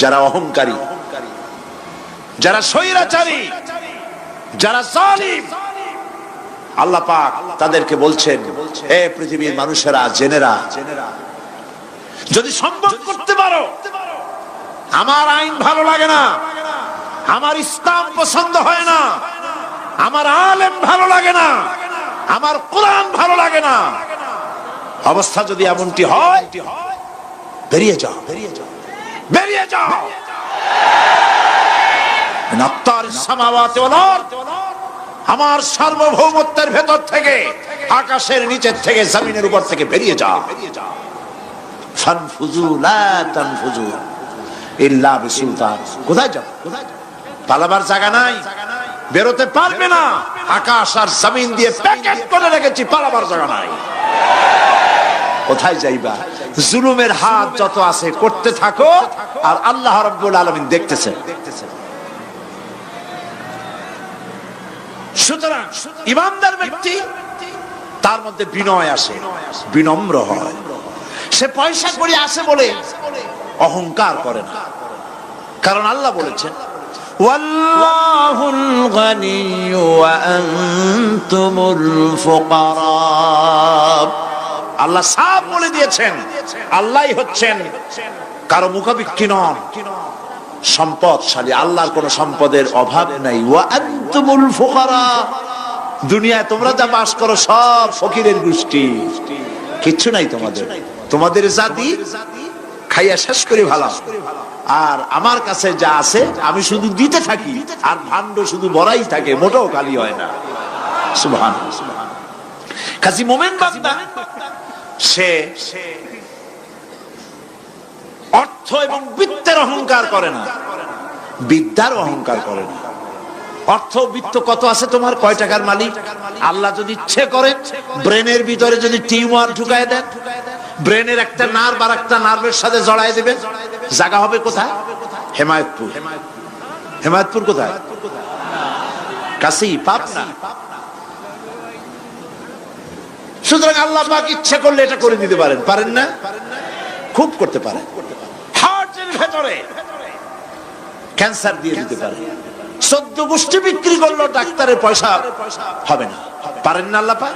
যারা অহংকারী, যারা স্বৈরাচারী, যারা জালিম, আল্লাহ পাক তাদেরকে বলছেন, হে পৃথিবীর মানুষেরা, জেনেরা, যদি সম্ভব করতে পারো, আমার আইন ভালো লাগে না, আমার ইসলাম পছন্দ হয় না, আমার আলেম ভালো লাগে না, আমার কোরআন ভালো লাগে না, অবস্থা যদি এমনটি হয়, বেরিয়ে যাও, বেরিয়ে যাও। আমার সার্বভৌমত্বের ভেতর থেকে, আকাশের নিচের থেকে, জমিনের উপর থেকে বেরিয়ে যাও। ফানফুজু লা তানফুজু ইল্লা বিসুলতান। কোথায় যাও? পালাবার জায়গা নাই, বেরোতে পারবে না। আকাশ আর জমিন দিয়ে প্যাকেট করে রেখেছি, পালাবার জায়গা নাই। কোথায় যাইবা? জুলুমের হাত যত আছে করতে থাকো, আর আল্লাহ রাব্বুল আলামিন দেখতেছেন। সুতরাং ইমানদার ব্যক্তি, তার মধ্যে বিনয় আসে, বিনম্র হয়। সে পয়সা করে আসে বলে অহংকার করে না, কারণ আল্লাহ বলেছেন, ওয়াল্লাহুল গানিয়্যু ওয়া আনতুমুল ফুকারা। আল্লাহ সাফ বলে দিয়েছেন, আল্লাহই হচ্ছেন, কারো মুখাপেক্ষী নন, সম্পদশালী। আল্লাহর কোন সম্পদের অভাব নাই। ওয়া আনতুমুল ফুকারা, দুনিয়ায় তোমরা যা বাস করো সব ফকিরের গোষ্ঠী, কিচ্ছু নাই তোমাদের। তোমাদের জাতি খাইয়া শেষ করে ভালো, আর আমার কাছে যা আছে আমি শুধু দিতে থাকি, আর ভান্ড শুধু ভরাই থাকে, মোটেও খালি হয় না। সুবহানাল্লাহ। কাজী মোমেন বান্দা সে অর্থ এবং বিত্তের অহংকার করে না, বিদ্যার অহংকার করে না। অর্থ বিত্ত কত আছে তোমার, কয় টাকার মালিক? আল্লাহ যদি ইচ্ছে করে ব্রেনের ভিতরে যদি টিউমার ঢুকায় দেন, ব্রেনের একটা নার্ভ আর একটা নার্ভের সাথে জড়ায় দেবেন, জায়গা হবে কোথায়? হেমায়তপুর। হেমায়তপুর কোথায়? কাছেই, পাবনা। সুতরাং আল্লাহ পাক ইচ্ছে করলে এটা করে দিতে পারেন, পারেন না? খুব করতে পারেন। হার্টের ভেতরে ক্যান্সার দিয়ে দিতে পারে, 14 গোষ্ঠী বিক্রি করলো, ডাক্তারের পয়সা হবে না। পারেন না আল্লাহ পাক?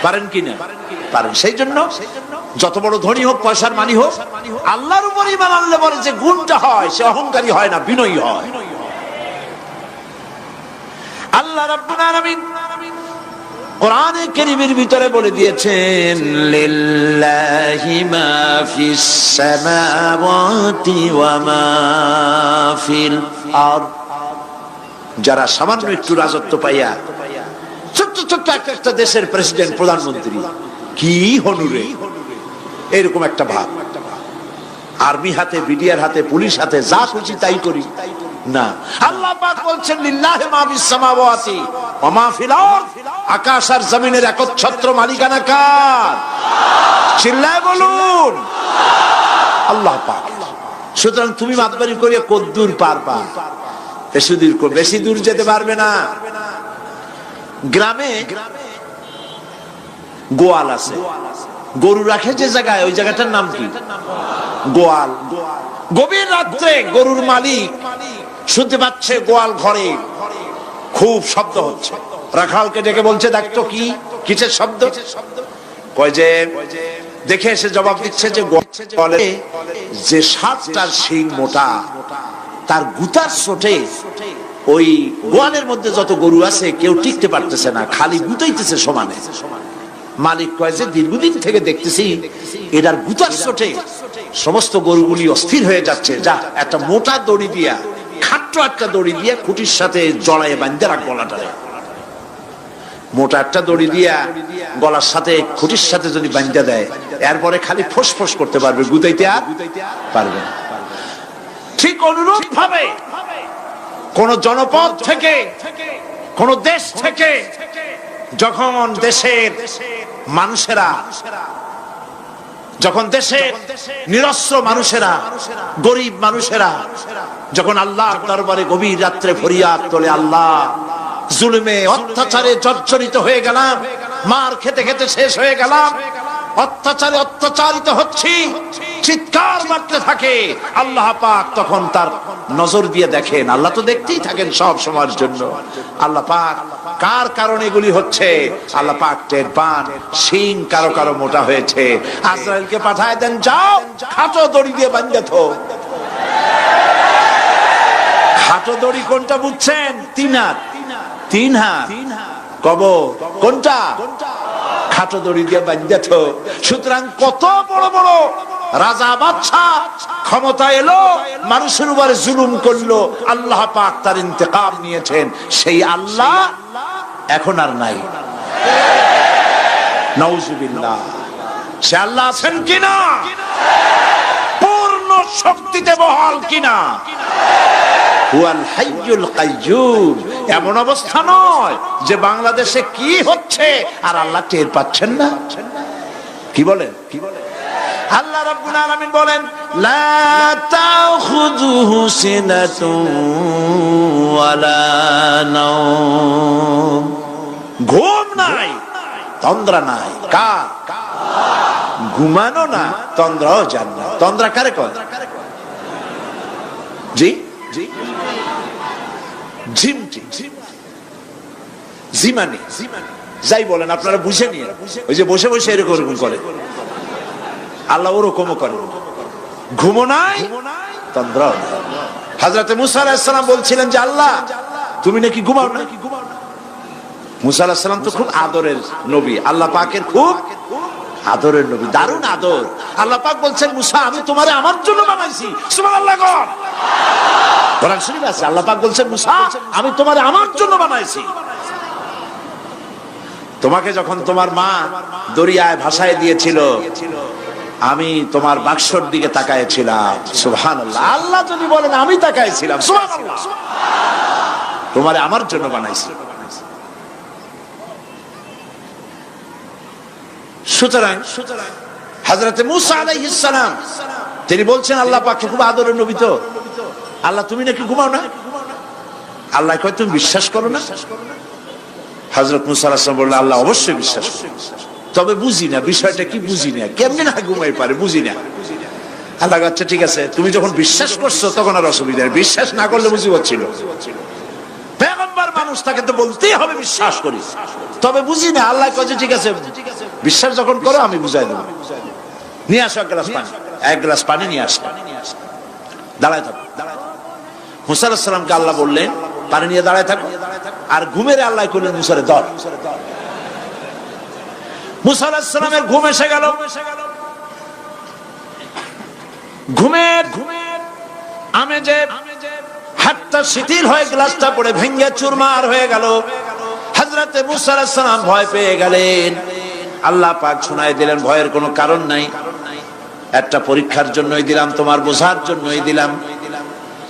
পারেন কি না? পারেন। সেই জন্য যত বড় ধনী হোক, পয়সার মানি হোক, আল্লাহর উপর ঈমান আনলে বলে যে গুণটা হয়, সে অহংকারী হয় না, বিনয়ী হয়। আল্লাহ রাব্বুল আলামিন কোরআনে কারীমের ভিতরে বলে দিয়েছেন, লিল্লাহি মা ফিস সামাওয়াতি ওয়া মা ফিল আরদ। যারা সামান্য একটু রাজত্ব পাইয়া, ছোট্ট ছোট্ট একটা দেশের প্রেসিডেন্ট, প্রধানমন্ত্রী, কি হনুরে, এরকম একটা ভাব। আর্মি হাতে, বিডিআর হাতে, পুলিশ হাতে, যা খুশি তাই করি না। আল্লাহ পাক বলছেন, লিল্লাহি মা ফিস সামাওয়াতি ওয়া মা ফিল আরদ। আকাশ আর জমিনের একচ্ছত্র মালিকানা কার? চিল্লায় বলুন, আল্লাহ পাক। সুতরাং তুমি মাতবারি করিয়া কদ্দুর পারবা? বেশি দূর যেতে পারবে না। গ্রামে গোয়াল আছে, গরু রাখে যে জায়গায়, ওই জায়গাটার নাম কি? গোয়াল। গভীর রাত্রে গরুর মালিক শুনতে পাচ্ছে গোয়াল ঘরে খুব শব্দ হচ্ছে। রাখালকে ডেকে বলছে, দেখতো কি, কিসের শব্দ? কয় যে দেখে এসে জবাব দিচ্ছে যে গোয়ালে যে 7টা শিং মোটা, তার গুতার চোটে ওই গোয়ালের মধ্যে যত গরু আছে কেউ টিকতে পারতেছে না, খালি গুতাইতেছে সমানে। মালিক কয় যে দীর্ঘদিন থেকে দেখতেছি এটার গুতার চোটে সমস্ত গরুগুলি অস্থির হয়ে যাচ্ছে, যা একটা মোটা দড়ি দিয়া, খাট্ট একটা দড়ি দিয়া খুঁটির সাথে জড়ায় বাঁধতে রাখ গলাটারে। মোটা একটা দড়ি দিয়া গলার সাথে, খুঁটির সাথে যদি বাঁধতে দেয়, এরপরে খালি ফোঁস করতে পারবে, গুতাইতে আর পারবে না। ঠিক অনুরূপ ভাবে কোন জনপদ থেকে, কোন দেশ থেকে যখন দেশের মানুষেরা, যখন দেশের নিরস্ত্র মানুষেরা, গরিব মানুষেরা যখন আল্লাহর দরবারে গভীর রাত্রে ফরিয়াদ তোলে, আল্লাহ জুলুমে অত্যাচারে জর্জরিত হয়ে গেলাম, মার খেতে খেতে শেষ হয়ে গেলাম, অত্যাচারে অত্যাচারিত হচ্ছি, চিৎকার মারতে থাকে, আল্লাহ পাক তখন তার নজর দিয়ে দেখেন। আল্লাহ তো দেখতেই থাকেন সব সময়ের জন্য। আল্লাহ পাক কার কারণে এগুলি হচ্ছে আল্লাহ পাক টের পান। শিং কারো কারো মোটা হয়েছে, আজরাইলকে পাঠায় দেন, যাও খাটো দড়ি দিয়ে বাঁধে থো। খাটো দড়ি কোনটা বুঝছেন? 3 হাত, 3 হাত কবর কোনটা? খাটো দড়ি দিয়ে বাঁধে থো। সুতরাং কত বড় বড় রাজা বাদশা ক্ষমতা এলো, মানুষের উপরে জুলুম করলো, আল্লাহ পাক তার ইন্তেকাম নিয়েছেন। সেই আল্লাহ এখন আর নাই, নাউজুবিল্লাহ। সে আল্লাহ আছেন কিনা? পূর্ণ শক্তিতে বহাল কিনা? হুয়াল হাইয়ুল কাইয়্যুম। এমন অবস্থা নয় যে বাংলাদেশে কি হচ্ছে আর আল্লাহ টের পাচ্ছেন না। কি বলেন? আল্লাহ রাব্বুল আলামিন বলেন, লা তাখুযুহু সিনাতুন ওয়ালা নাওম। ঘুম নাই, তন্দ্রা নাই। কার? ঘুমানো না, তন্দ্রাও জান না। তন্দ্রা কারে কয়? জি জিমানি, যাই বলেন আপনারা বুঝে নিয়ে। ওই যে বসে বসে এরকম করে, আল্লাহ ওরকমও করে। ঘুমো নাই, তন্দ্রাও নাই। হযরত মুসা আলাইহিস সালাম বলছিলেন যে আল্লাহ তুমি নাকি ঘুমাও না। মুসা আলাইহিস সালাম তো খুব আদরের নবী, আল্লাহ পাকের খুব আদরের নবী, দারুণ আদর। আল্লাহ পাক বলছেন, মুসা আমি তোমারে আমার জন্য বানাইছি। সুবহানাল্লাহ। কোরআন শরীফ আছে, আল্লাহ পাক বলছেন, মুসা আমি তোমারে আমার জন্য বানাইছি। তোমাকে যখন তোমার মা দরিয়ায় ভাসায় দিয়েছিল, আমি তোমার বাক্সর দিকে তাকাইছিলাম। সুবহানাল্লাহ। আল্লাহ যদি বলেন আমি তাকাইছিলাম, সুবহানাল্লাহ। তোমারে আমার জন্য বানাইছি। সুতরাং হযরত মুসা আলাইহিস সালাম তিনি বলছেন আল্লাহ পাককে খুব আদরের নবী, তো আল্লাহ তুমি নাকি ঘুমাও না। আল্লাহ কয় তুমি বিশ্বাস করো না। হযরত মুসা আলাইহিস সালাম বললেন, আল্লাহ অবশ্যই বিশ্বাস করি, তবে বুঝি না বিষয়টা কি, বুঝি না কেমনে না ঘুমাই পারে, বুঝি না। আল্লাহ আচ্ছা ঠিক আছে, তুমি যখন বিশ্বাস করছো তখন আর অসুবিধা নেই, বিশ্বাস না করলে মুসিবত ছিল। পয়গম্বর মানুষ তাকে তো বলতেই হবে বিশ্বাস করি, তবে বুঝি না। আল্লাহ কয় ঠিক আছে, বিশ্বাস যখন করো আমি বুঝাই দেবো। নিয়ে আসো এক গ্লাস পানি। এক গ্লাস পানি নিয়ে আসো, দাঁড়ায় থাকো। মুসা আলাইহিস সালামকে আল্লাহ বললেন পানি নিয়ে দাঁড়ায় থাকো। আর ঘুমের আল্লাহ করলেন মুসারে ধর। মুসা আলাইহিস সালামের ঘুম এসে গেল। ঘুমের আমেজে হাতটা শিথিল হয়ে গ্লাসটা পড়ে ভেঙে চুরমার হয়ে গেল। হযরত মুসা আলাইহিস সালাম ভয় পেয়ে গেলেন। আল্লাহ পাক শুনাই দিলেন, ভয়ের কোনো কারণ নাই, একটা পরীক্ষার জন্যই দিলাম, তোমার বোঝার জন্যই দিলাম।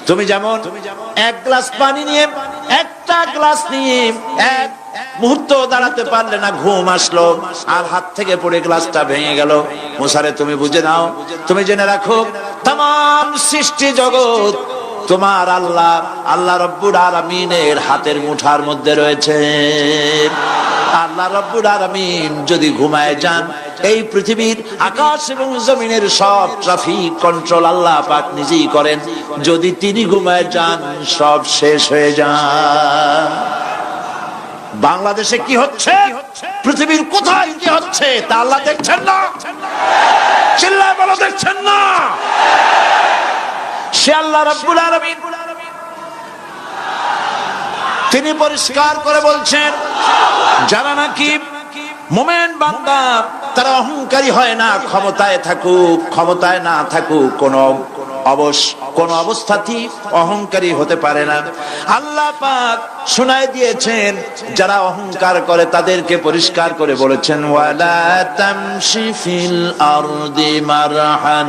তুমি যেমন এক গ্লাস পানি নিয়ে, একটা গ্লাস নিয়ে এক মুহূর্ত দাঁড়াতে পারলে না, ঘুম আসলো আর হাত থেকে পড়ে গ্লাসটা ভেঙে গেল। মুসারে তুমি বুঝে নাও, তুমি জেনে রাখো, তামাম সৃষ্টি জগৎ তোমার আল্লাহ আল্লাহ রব্বুল আলামিনের হাতের মুঠার মধ্যে রয়েছে। আল্লাহ রব্বুল আলামিন যদি ঘুমায় যান, এই পৃথিবীর আকাশ এবং জমিনের সব ট্রাফিক কন্ট্রোল আল্লাহ পাক নিজেই করেন। যদি তিনি ঘুমায় যান, সব শেষ হয়ে যায়। বাংলাদেশে কি হচ্ছে, পৃথিবীর কোথায় কি হচ্ছে তা আল্লাহ দেখছেন না? চিল্লায় বলো, দেখছেন না? সে আল্লাহ রাব্বুল আলামিন তিনি পরিষ্কার করে বলছেন, যারা নাকি মুমিন বান্দা তারা অহংকারী হয় না, ক্ষমতায় থাকুক ক্ষমতায় না থাকুক, কোন অবস্থাতেই অহংকারী হতে পারে না। আল্লাহ পাক শোনায় দিয়েছেন, যারা অহংকার করে তাদেরকে পরিষ্কার করে বলেছেন, ওয়ালা তামশি ফিল আরদি মারহান